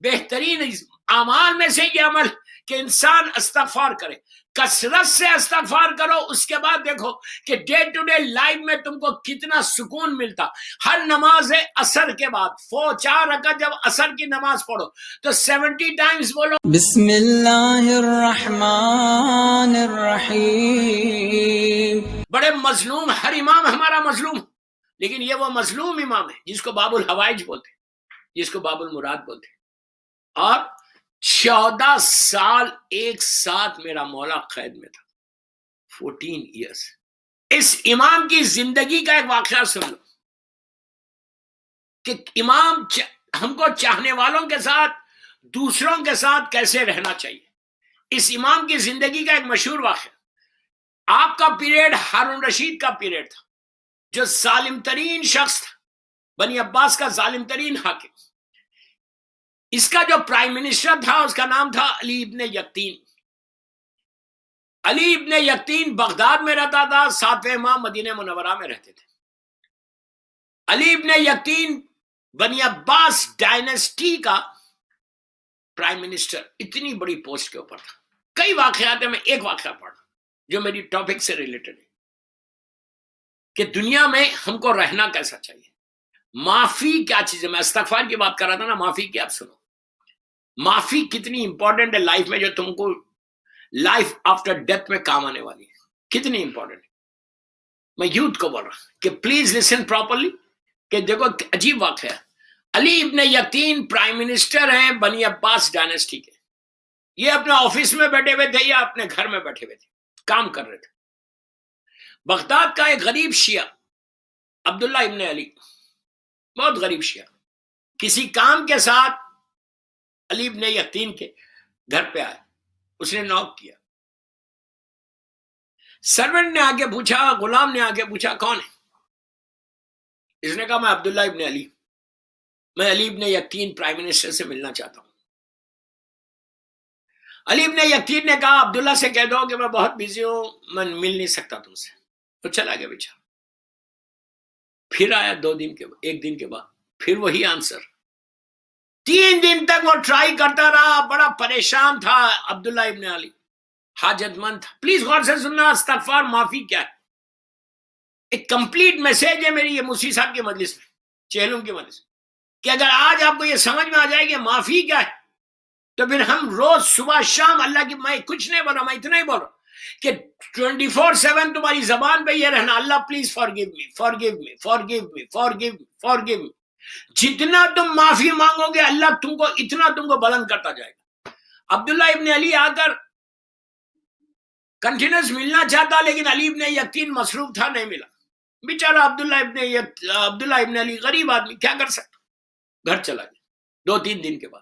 بہترین اعمال میں سے یہ عمل کہ انسان استغفار کرے، کثرت سے استغفار کرو. اس کے بعد دیکھو کہ ڈے ٹو ڈے لائف میں تم کو کتنا سکون ملتا. ہر نماز عصر کے بعد 4 رکعت جب عصر کی نماز پڑھو تو 70 ٹائمز بولو بسم اللہ الرحمن الرحیم. بڑے مظلوم، ہر امام ہمارا مظلوم، لیکن یہ وہ مظلوم امام ہے جس کو باب الحوائج بولتے، جس کو باب المراد بولتے. اور 14 سال ایک ساتھ میرا مولا قید میں تھا، 14 ایئرس. اس امام کی زندگی کا ایک واقعہ سن لو کہ امام ہم کو چاہنے والوں کے ساتھ، دوسروں کے ساتھ کیسے رہنا چاہیے. اس امام کی زندگی کا ایک مشہور واقعہ. آپ کا پیریڈ ہارون رشید کا پیریڈ تھا، جو ظالم ترین شخص تھا، بنی عباس کا ظالم ترین حاکم. اس کا جو پرائم منسٹر تھا اس کا نام تھا علی ابن یقطین. علی ابن یقطین بغداد میں رہتا تھا، 7ویں امام مدینہ منورہ میں رہتے تھے. علی ابن یقطین بنی عباس ڈائنسٹی کا پرائم منسٹر، اتنی بڑی پوسٹ کے اوپر تھا. کئی واقعات ہیں، میں ایک واقعہ پڑھا جو میری ٹاپک سے ریلیٹڈ ہے کہ دنیا میں ہم کو رہنا کیسا چاہیے. معافی کیا چیز ہے؟ میں استغفار کی بات کر رہا تھا نا، معافی کی. آپ سنو، معافی کتنی امپورٹنٹ ہے لائف میں، جو تم کو لائف آفٹر ڈیتھ میں کام آنے والی ہے. کتنی امپورٹنٹ ہے. میں یوتھ کو بول رہا ہوں کہ پلیز لسن پراپرلی، کہ دیکھو عجیب واقعہ ہے. علی ابن یقطین پرائم منسٹر ہیں بنی عباس ڈائنسٹی کے. یہ اپنے آفس میں بیٹھے ہوئے تھے یا اپنے گھر میں بیٹھے ہوئے تھے، کام کر رہے تھے. بغداد کا ایک غریب شیعہ عبداللہ ابن علی، بہت غریب شیعہ، کسی کام کے ساتھ علی ابن یقطین کے گھر پہ آیا. اس نے نوک کیا. سرونٹ نے آگے پوچھا، غلام نے آگے پوچھا کون ہے؟ اس نے کہا میں عبداللہ ابن علی، میں علی ابن یقطین پرائم منسٹر سے ملنا چاہتا ہوں. علی ابن یقطین نے کہا عبداللہ سے کہہ دو کہ میں بہت بیزی ہوں، میں مل نہیں سکتا تم سے. تو چلا گیا بیچارہ. پھر آیا 2 دن کے بعد، 1 دن کے بعد پھر وہی آنسر. 3 دن تک وہ ٹرائی کرتا رہا، بڑا پریشان تھا. عبداللہ ابن علی حاجت مند تھا. پلیز غور سے سننا، استغفار معافی کیا ہے، ایک کمپلیٹ میسج ہے میری یہ موسی صاحب کی مجلس میں، چہلم کی مجلس میں، کہ اگر آج آپ کو یہ سمجھ میں آ جائے کہ معافی کیا ہے تو پھر ہم روز صبح شام اللہ کی، میں کچھ نہیں بول رہا، میں اتنا ہی بول رہا ہوں کہ 24/7 تمہاری زبان پہ یہ رہنا، اللہ please forgive me, forgive me, forgive me, forgive me, forgive me. جتنا تم معافی مانگو گے اللہ تم کو اتنا تم کو بلند کرتا جائے گا. عبداللہ ابن علی آ کر کنٹینیوس ملنا چاہتا، لیکن علی ابن یقطین مصروف تھا، نہیں ملا. بیچارہ عبداللہ ابن علی غریب آدمی، کیا کر سکتا، گھر چلا گیا. 2-3 دن کے بعد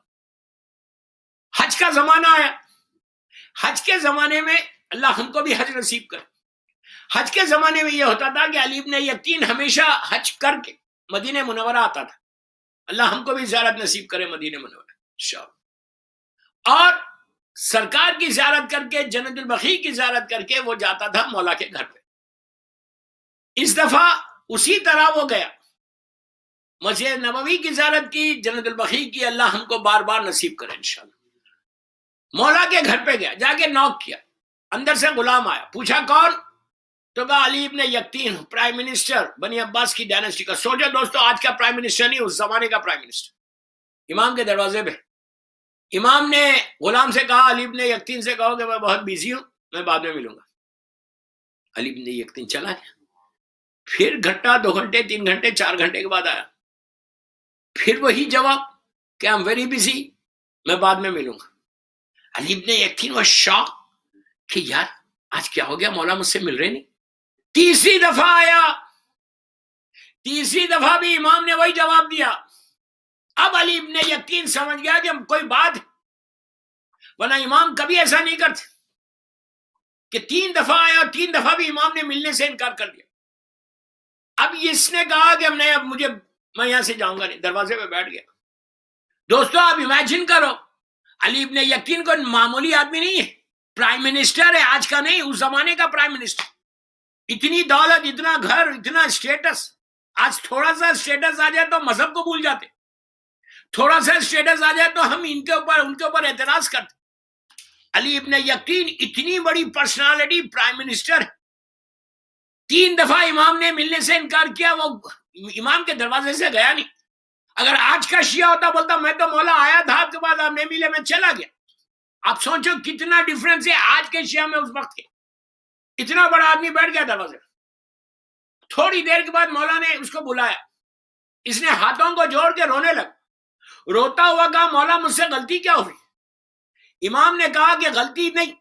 حج کا زمانہ آیا. حج کے زمانے میں اللہ ہم کو بھی حج نصیب کرے. حج کے زمانے میں یہ ہوتا تھا کہ علی ابن یقطین ہمیشہ حج کر کے مدینہ منورہ آتا تھا. اللہ ہم کو بھی زیارت نصیب کرے مدینہ منورہ انشاءاللہ. اور سرکار کی زیارت کر کے، جنت البقیع کی زیارت کر کے وہ جاتا تھا مولا کے گھر پہ. اس دفعہ اسی طرح وہ گیا، مسجد نبوی کی زیارت کی، جنت البقیع کی. اللہ ہم کو بار بار نصیب کرے انشاءاللہ. مولا کے گھر پہ گیا، جا کے نوک کیا. اندر سے غلام آیا، پوچھا کون؟ تو کہا علی ابن یقطین، پرائم منسٹر بنی عباس کی ڈائنسٹی کا. سوچو دوستو، آج کا پرائم منسٹر نہیں، اس زمانے کا پرائم منسٹر. امام کے دروازے پہ. امام نے غلام سے کہا علی ابن یقطین سے کہو کہ میں بہت بیزی ہوں، میں بعد میں ملوں گا. علی ابن یقطین چلا گیا. پھر گھنٹہ 2 گھنٹے 3 گھنٹے 4 گھنٹے کے بعد آیا. پھر وہی جواب کہ I'm very busy، میں بعد میں ملوں گا. علی ابن یقطین وہ شاک کہ یار آج کیا ہو گیا، مولا مجھ سے مل رہے نہیں. تیسری دفعہ آیا، تیسری دفعہ بھی امام نے وہی جواب دیا. اب علی ابن یقطین سمجھ گیا کہ کوئی بات، ورنہ امام کبھی ایسا نہیں کرتے کہ 3 دفعہ آیا اور 3 دفعہ بھی امام نے ملنے سے انکار کر دیا. اب اس نے کہا کہ میں یہاں سے جاؤں گا نہیں، دروازے پہ بیٹھ گیا. دوستو آپ امیجن کرو، علی ابن یقطین کو معمولی آدمی نہیں ہے، پرائم منسٹر ہے، آج کا نہیں، اس زمانے کا پرائم منسٹر. اتنی دولت، اتنا گھر، اتنا اسٹیٹس. آج تھوڑا سا اسٹیٹس آ جائے تو مذہب کو بھول جاتے. تھوڑا سا اسٹیٹس آ جائے تو ہم ان کے اوپر اعتراض کرتے. علی ابن یقین اتنی بڑی پرسنالٹی، پرائم منسٹر، 3 دفعہ امام نے ملنے سے انکار کیا، وہ امام کے دروازے سے گیا نہیں. اگر آج کا شیعہ ہوتا بولتا میں تو مولا آیا تھا آپ کے بعد آپ نہیں ملے میں چلا گیا. آپ سوچو کتنا ڈیفرنس ہے آج کے شیعہ میں اس وقت کے. اتنا بڑا آدمی بیٹھ گیا دروازے. تھوڑی دیر کے بعد مولا نے اس کو بلایا، اس نے ہاتھوں کو جوڑ کے رونے لگا. روتا ہوا کہا مولا مجھ سے غلطی کیا ہوئی؟ امام نے کہا کہ غلطی نہیں،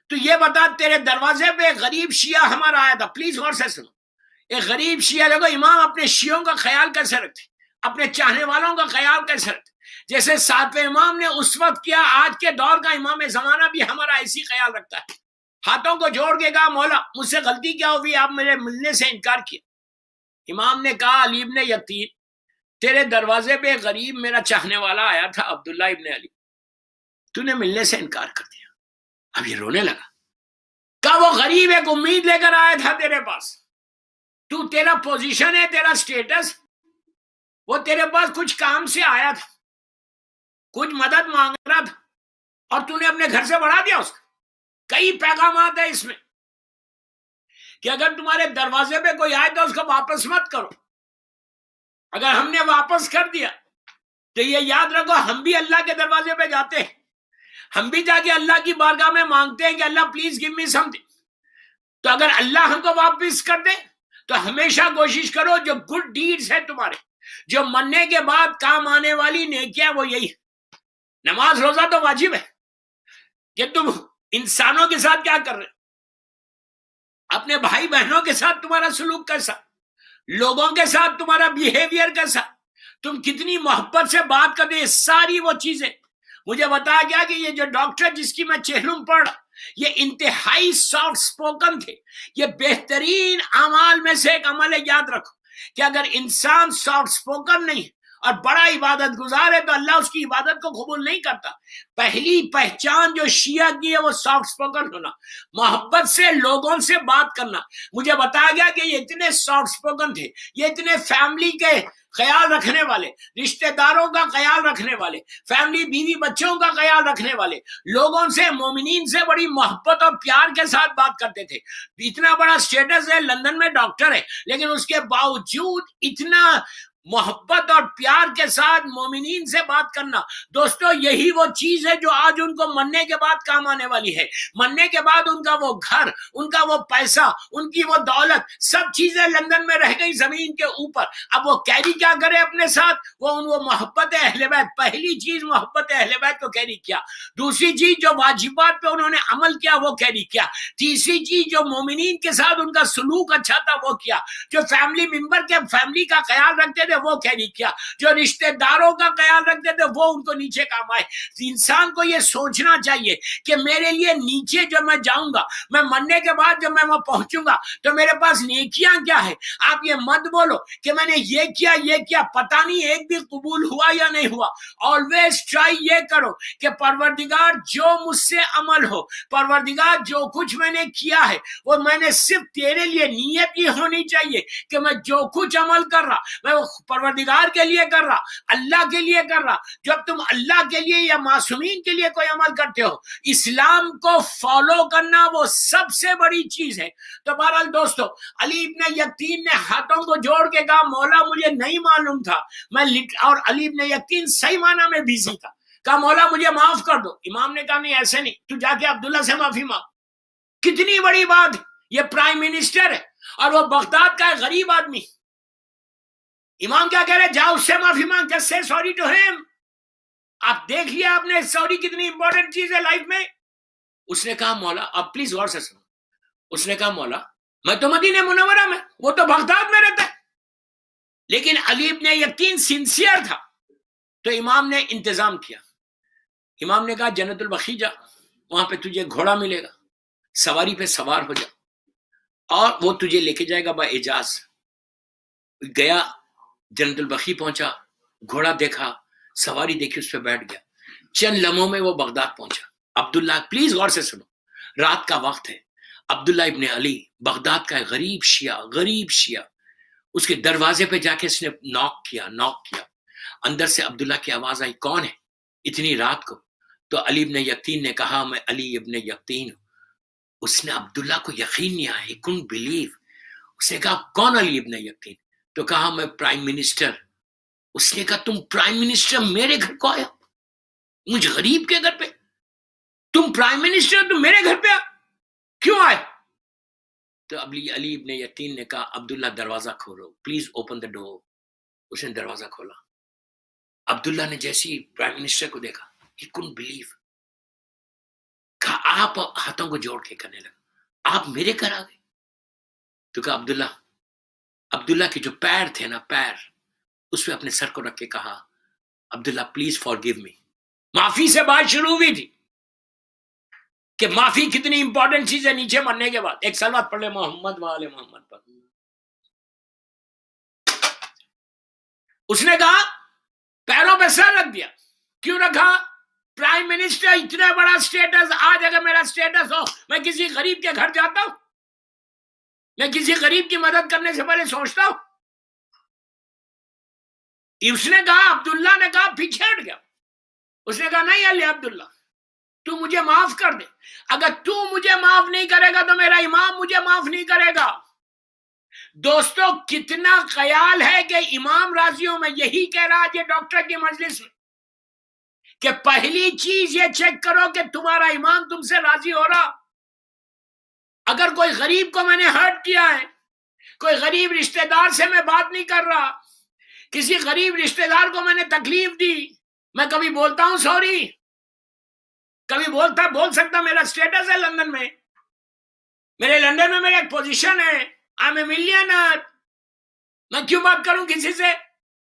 تو یہ بتا تیرے دروازے پہ ایک غریب شیعہ ہمارا آیا تھا. پلیز غور سے سنو. ایک غریب شیعہ، دیکھو امام اپنے شیعوں کا خیال کیسے رکھتے، اپنے چاہنے والوں کا خیال کیسے رکھتے. جیسے 7ویں امام نے اس وقت کیا، آج کے دور کا امام زمانہ بھی ہمارا ایسی خیال رکھتا ہے. ہاتھوں کو جوڑ کے کہا مولا مجھ سے غلطی کیا ہوئی، آپ میرے ملنے سے انکار کیا. امام نے کہا علی ابن یقین تیرے دروازے پہ غریب میرا چاہنے والا آیا تھا عبداللہ ابن علی، تو نے ملنے سے انکار کر دیا. اب یہ رونے لگا. کہا وہ غریب ایک امید لے کر آیا تھا تیرے پاس، تو تیرا پوزیشن ہے، تیرا سٹیٹس، وہ تیرے پاس کچھ کام سے آیا تھا، کچھ مدد مانگ رہا تھا، اور تو نے اپنے گھر سے بڑھا دیا اس کو. کئی پیغامات ہیں اس میں کہ اگر تمہارے دروازے پہ کوئی آئے تو اس کو واپس مت کرو. اگر ہم نے واپس کر دیا تو یہ یاد رکھو ہم بھی اللہ کے دروازے پہ جاتے ہیں، ہم بھی جا کے اللہ کی بارگاہ میں مانگتے ہیں کہ اللہ please give me something. تو اگر اللہ ہم کو واپس کر دے تو ہمیشہ کوشش کرو جو گڈ ڈیڈز ہے تمہارے، جو مرنے کے بعد کام آنے والی نیکیاں، وہ یہی ہے. نماز روزہ تو واجب ہے کہ تم انسانوں کے ساتھ کیا کر رہے، اپنے بھائی بہنوں کے ساتھ تمہارا سلوک کیسا، لوگوں کے ساتھ تمہارا بیہیویئر کیسا، تم کتنی محبت سے بات کرتے، ساری وہ چیزیں. مجھے بتایا گیا کہ یہ جو ڈاکٹر جس کی میں چہلم پڑھ، یہ انتہائی سافٹ سپوکن تھے. یہ بہترین اعمال میں سے ایک عمل ہے. یاد رکھو کہ اگر انسان سافٹ سپوکن نہیں اور بڑا عبادت گزار ہے تو اللہ اس کی عبادت کو قبول نہیں کرتا. پہلی پہچان جو شیعہ کی ہے وہ سافٹ سپوکن ہونا، محبت سے لوگوں سے بات کرنا. مجھے بتایا گیا کہ یہ اتنے سافٹ سپوکن تھے، یہ اتنے فیملی کے خیال رکھنے والے، رشتہ داروں کا خیال رکھنے والے، فیملی بیوی بچوں کا خیال رکھنے والے، لوگوں سے، مومنین سے بڑی محبت اور پیار کے ساتھ بات کرتے تھے. اتنا بڑا سٹیٹس ہے، لندن میں ڈاکٹر ہے، لیکن اس کے باوجود اتنا محبت اور پیار کے ساتھ مومنین سے بات کرنا. دوستو یہی وہ چیز ہے جو آج ان کو مرنے کے بعد کام آنے والی ہے. مرنے کے بعد ان کا وہ گھر، ان کا وہ پیسہ، ان کی وہ دولت، سب چیزیں لندن میں رہ گئی زمین کے اوپر. اب وہ کیری کیا کرے اپنے ساتھ؟ وہ محبت اہل بیت، پہلی چیز محبت اہل بیت کو کیری کیا. دوسری چیز جو واجبات پہ انہوں نے عمل کیا وہ کیری کیا. تیسری چیز جو مومنین کے ساتھ ان کا سلوک اچھا تھا وہ کیا. جو فیملی ممبر کے فیملی کا خیال رکھتے تھے وہ کیری کیا. جو رشتہ داروں کا خیال رکھتے تھے وہ ان کو نیچے کام آئے. انسان کو یہ سوچنا چاہیے کہ میرے لیے نیچے جب میں جاؤں گا، میں مرنے کے بعد جب میں وہاں پہنچوں گا تو میرے پاس نیکیاں کیا ہے. آپ یہ مت بولو کہ میں نے یہ کیا پتہ نہیں ایک بھی قبول ہوا یا نہیں ہوا. آلویز ٹرائی یہ کرو کہ پروردگار جو مجھ سے عمل ہو، پروردگار جو کچھ میں نے کیا ہے وہ میں نے صرف تیرے لیے، نیت یہ ہونی چاہیے کہ میں جو کچھ عمل کر رہا میں وہ پروردگار کے لیے کر رہا، اللہ کے لیے کر رہا. جب تم اللہ کے لیے یا معصومین کے لیے کوئی عمل کرتے ہو، اسلام کو فالو کرنا وہ سب سے بڑی چیز ہے. تو بہرحال دوستو، علی ابن یقین نے ہاتھوں کو جوڑ کے کہا مولا مجھے نہیں معلوم تھا اور علی ابن یقین صحیح معنی میں بزی تھا. کہا مولا مجھے معاف کر دو. امام نے کہا نہیں ایسے نہیں، تو جا کے عبداللہ سے معافی مانگ. کتنی بڑی بات ہے، یہ پرائم منسٹر ہے اور وہ بغداد کا ایک غریب آدمی. امام کیا کہہ رہے؟ جاؤ اس سے معافی مانگ، جسٹ سے سوری ٹو ہم. آپ دیکھ لیا آپ نے سوری کتنی امپورٹنٹ چیز ہے لائف میں. اس نے کہا مولا، اب پلیز غور سے سنو، اس نے کہا مولا میں تو مدینہ منورہ میں، وہ تو بغداد میں رہتا ہے. لیکن علی ابن یقین سنسیئر تھا تو امام نے انتظام کیا. امام نے کہا جنت البقیع جا، وہاں پہ تجھے گھوڑا ملے گا، سواری پہ سوار ہو جا اور وہ تجھے لے کے جائے گا با اجاز. گیا، جنت البقیع پہنچا، گھوڑا دیکھا، سواری دیکھی، اس پہ بیٹھ گیا. چند لمحوں میں وہ بغداد پہنچا. عبداللہ، پلیز غور سے سنو، رات کا وقت ہے. عبداللہ ابن علی بغداد کا غریب شیعہ، اس کے دروازے پہ جا کے اس نے ناک کیا. اندر سے عبداللہ کی آواز آئی، کون ہے اتنی رات کو؟ تو علی ابن یقطین نے کہا میں علی ابن یقطین ہوں۔ اس نے عبداللہ کو یقین نہیں آیا، he couldn't believe۔ اس نے کہا کون علی ابن یقطین؟ تو کہا میں پرائم منسٹر۔ اس نے کہا تم پرائم منسٹر میرے گھر کو آیا، مجھ غریب کے گھر پہ؟ تم پرائم منسٹر، تم میرے گھر پہ کیوں آئے؟ تو علی ابن یقطین نے کہا عبداللہ دروازہ کھولو، پلیز اوپن دا ڈور۔ اس نے دروازہ کھولا۔ عبداللہ نے جیسے ہی پرائم منسٹر کو دیکھا he couldn't believe۔ کہا آپ ہاتھوں کو جوڑ کے کہنے لگا آپ میرے گھر آ گئے؟ تو کہا عبداللہ کے جو پیر تھے نا، پیر اس پہ اپنے سر کو رکھ کے کہا عبداللہ پلیز forgive me۔ معافی سے بات شروع ہوئی تھی کہ معافی کتنی امپورٹنٹ چیز ہے نیچے مرنے کے بعد۔ ایک صلوات پڑھ لے محمد وآل محمد پر۔ اس نے کہا پیروں پہ سر رکھ دیا۔ کیوں رکھا؟ پرائم منسٹر اتنا بڑا سٹیٹس، آج اگر میرا سٹیٹس ہو میں کسی غریب کے گھر جاتا ہوں، میں کسی غریب کی مدد کرنے سے پہلے سوچتا ہوں۔ اس نے کہا عبداللہ نے کہا پیچھے ہٹ گیا۔ اس نے کہا نہیں علی عبداللہ تو مجھے معاف کر دے، اگر تو مجھے معاف نہیں کرے گا تو میرا امام مجھے معاف نہیں کرے گا۔ دوستو کتنا خیال ہے کہ امام راضیوں میں یہی کہہ رہا ہے ڈاکٹر کی مجلس میں کہ پہلی چیز یہ چیک کرو کہ تمہارا امام تم سے راضی ہو رہا۔ اگر کوئی غریب کو میں نے ہرٹ کیا ہے، کوئی غریب رشتہ دار سے میں بات نہیں کر رہا، کسی غریب رشتہ دار کو میں نے تکلیف دی، میں کبھی بولتا ہوں سوری، کبھی بول سکتا میرا سٹیٹس ہے لندن میں، میرے لندن میں میرا ایک پوزیشن ہے، آئی ایم اے ملینر، میں کیوں بات کروں کسی سے؟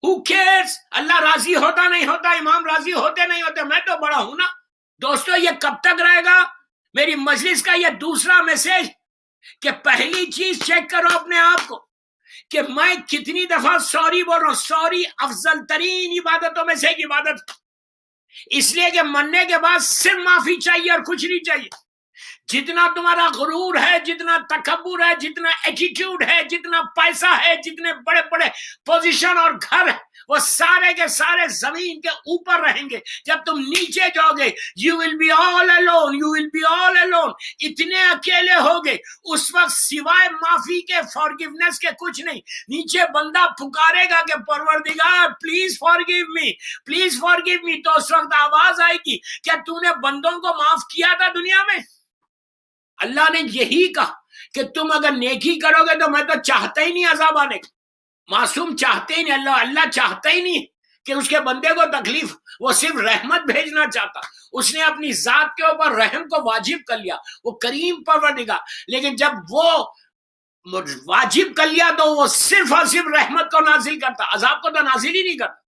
Who cares؟ اللہ راضی ہوتا نہیں ہوتا، امام راضی ہوتے نہیں ہوتے، میں تو بڑا ہوں نا۔ دوستو یہ کب تک رہے گا؟ میری مجلس کا یہ دوسرا میسج کہ پہلی چیز چیک کرو اپنے آپ کو کہ میں کتنی دفعہ سوری بول رہا ہوں۔ سوری افضل ترین عبادتوں میں سے ایک عبادت، اس لیے کہ مرنے کے بعد صرف معافی چاہیے اور کچھ نہیں چاہیے۔ جتنا تمہارا غرور ہے، جتنا تکبر ہے، جتنا ایٹیٹیوڈ ہے، جتنا پیسہ ہے، جتنے بڑے بڑے پوزیشن اور گھر ہے، وہ سارے کے سارے زمین کے اوپر رہیں گے۔ جب تم نیچے جاؤ گے you will be all alone، you will be all alone، اتنے اکیلے ہوگے اس وقت سوائے معافی کے، forgiveness کے کچھ نہیں۔ نیچے بندہ پکارے گا کہ پروردگار please forgive me، please forgive me، تو اس وقت آواز آئے گی کیا تو نے بندوں کو معاف کیا تھا دنیا میں؟ اللہ نے یہی کہا کہ تم اگر نیکی کرو گے تو میں تو چاہتا ہی نہیں عذاب آنے کا، معصوم چاہتے ہی نہیں، اللہ چاہتا ہی نہیں کہ اس کے بندے کو تکلیف، وہ صرف رحمت بھیجنا چاہتا۔ اس نے اپنی ذات کے اوپر رحم کو واجب کر لیا، وہ کریم پروردگار، لیکن جب وہ واجب کر لیا تو وہ صرف اور صرف رحمت کو نازل کرتا، عذاب کو تو نازل ہی نہیں کرتا۔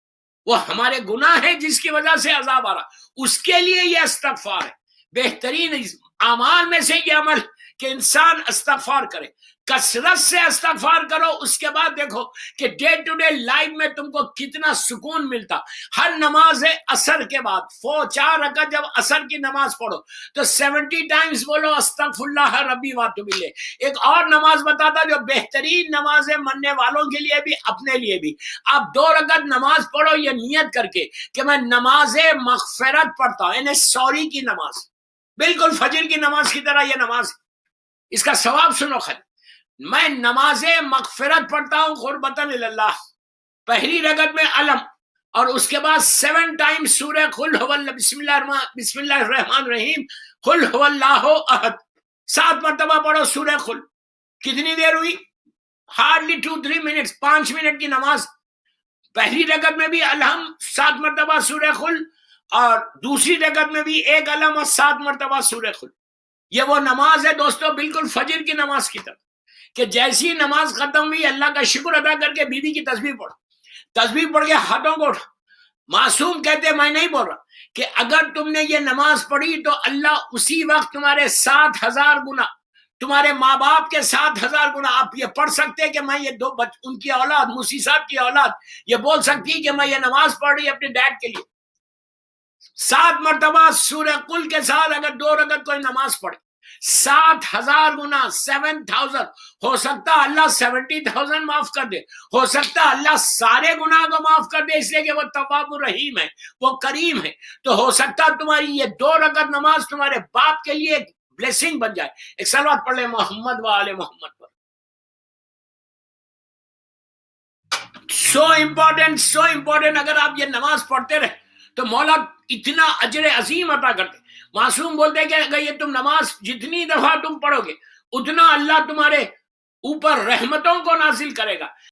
وہ ہمارے گناہ ہے جس کی وجہ سے عذاب آ رہا، اس کے لیے یہ استغفار ہے۔ بہترین اعمال میں سے یہ عمل کہ انسان استغفار کرے، کثرت سے استغفار کرو۔ اس کے بعد دیکھو کہ ڈے ٹو ڈے لائف میں تم کو کتنا سکون ملتا۔ ہر نماز عصر کے بعد 4 رکعت جب عصر کی نماز پڑھو تو 70 ٹائمز بولو استغفر اللہ ربی واتوب الیہ۔ ایک اور نماز بتاتا جو بہترین نماز ہے مرنے والوں کے لیے بھی اپنے لیے بھی، آپ 2 رکعت نماز پڑھو یہ نیت کر کے کہ میں نماز مغفرت پڑھتا ہوں، یعنی سوری کی نماز، بالکل فجر کی نماز کی طرح یہ نماز، اس کا ثواب سنو خیر، میں نماز مغفرت پڑھتا ہوں قربتاً اللہ۔ پہلی رکعت میں علم اور اس کے بعد 7 ٹائم سورہ قل هو بسم اللہ الرحمن الرحیم قل هو اللہ احد، 7 مرتبہ پڑھو سورہ قل۔ کتنی دیر ہوئی؟ ہارڈلی 2-3 منٹس، 5 منٹ کی نماز۔ پہلی رکعت میں بھی علم 7 مرتبہ سورہ قل، اور دوسری رکعت میں بھی ایک علم اور 7 مرتبہ سورہ قل۔ یہ وہ نماز ہے دوستو بالکل فجر کی نماز کی طرح کہ جیسی نماز ختم ہوئی اللہ کا شکر ادا کر کے بی بی کی تسبیح پڑھو، تسبیح پڑھ کے ہاتھوں کو اٹھا۔ معصوم کہتے میں نہیں بول رہا کہ اگر تم نے یہ نماز پڑھی تو اللہ اسی وقت تمہارے 7,000 گنا، تمہارے ماں باپ کے 7,000 گنا، آپ یہ پڑھ سکتے کہ میں یہ ان کی اولاد، موسی صاحب کی اولاد یہ بول سکتی کہ میں یہ نماز پڑھ رہی اپنے ڈیڈ کے لیے۔ 7 مرتبہ سورہ قل کے ساتھ اگر 2 رکعت کوئی نماز پڑھے 7,000 گنا 7,000. ہو سکتا اللہ 70,000 معاف کر دے، ہو سکتا اللہ سارے گناہ کو معاف کر دے، اس لیے کہ وہ تواب الرحیم ہے، وہ کریم ہے. تو ہو سکتا تمہاری یہ 2 رکعت نماز تمہارے باپ کے لیے ایک بلیسنگ بن جائے. ایک صلوات پڑھ لیں محمد و آل محمد پر. So important. اگر آپ یہ نماز پڑھتے رہے تو مولا اتنا اجر عظیم عطا کرتے. معصوم بولتے کہ اگر یہ تم نماز جتنی دفعہ تم پڑھو گے اتنا اللہ تمہارے اوپر رحمتوں کو نازل کرے گا.